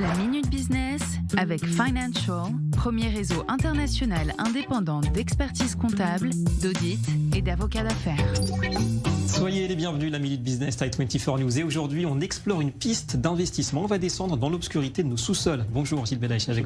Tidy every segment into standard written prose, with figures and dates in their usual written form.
La Minute Business avec Financial, premier réseau international indépendant d'expertise comptable, d'audit et d'avocats d'affaires. Soyez les bienvenus, la Minute Business i24 News. Et aujourd'hui, on explore une piste d'investissement. On va descendre dans l'obscurité de nos sous-sols. Bonjour Gilles Belaïch, avec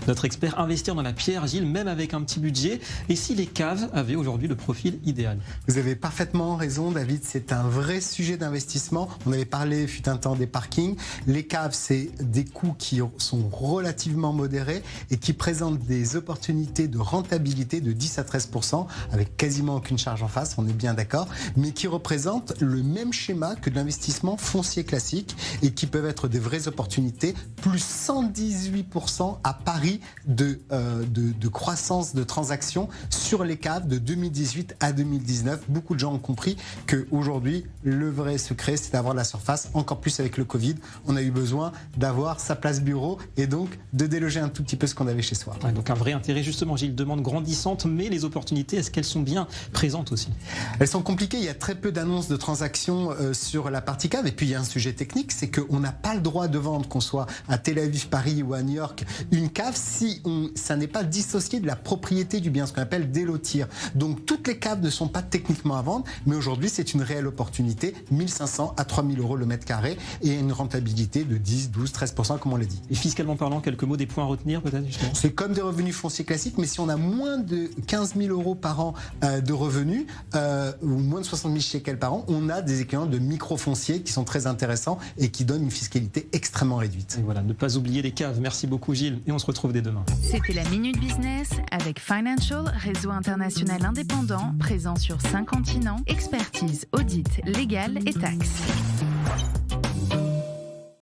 notre expert. Investir dans la pierre, Gilles, même avec un petit budget. Et si les caves avaient aujourd'hui le profil idéal? Vous avez parfaitement raison, David. C'est un vrai sujet d'investissement. On avait parlé, fut un temps, des parkings. Les caves, c'est des coûts qui sont relativement modérés et qui présentent des opportunités de rentabilité de 10 à 13%, avec quasiment aucune charge en face, on est bien d'accord, mais qui représentent le même schéma que de l'investissement foncier classique et qui peuvent être des vraies opportunités, plus 118% à Paris de croissance de transactions sur les caves de 2018 à 2019. Beaucoup de gens ont compris qu'aujourd'hui, le vrai secret, c'est d'avoir de la surface. Encore plus avec le Covid, on a eu besoin d'avoir sa place bureau et donc de déloger un tout petit peu ce qu'on avait chez soi. Ouais, donc un vrai intérêt justement, Gilles, demande grandissante, mais les opportunités, est-ce qu'elles sont bien présentes aussi? Elles sont compliquées, il y a très peu d'annonces de transactions sur la partie cave. Et puis il y a un sujet technique, c'est qu'on n'a pas le droit de vendre, qu'on soit à Tel Aviv, Paris ou à New York, une cave si ça n'est pas dissocié de la propriété du bien, ce qu'on appelle délotir. Donc toutes les caves ne sont pas techniquement à vendre, mais aujourd'hui c'est une réelle opportunité, 1500 à 3000 euros le mètre carré et une rentabilité de 10, 12, 13% comme on l'a dit. Et fiscalement parlant, quelques mots, des points à retenir peut-être justement? C'est comme des revenus fonciers classiques, mais si on a moins de 15 000 euros par an de revenus, ou moins de 60 000 shekels par an, on a des équivalents de micro-fonciers qui sont très intéressants et qui donnent une fiscalité extrêmement réduite. Et voilà, ne pas oublier les caves. Merci beaucoup Gilles et on se retrouve dès demain. C'était la Minute Business avec Financial, réseau international indépendant, présent sur 5 continents, expertise, audit, légal et taxes.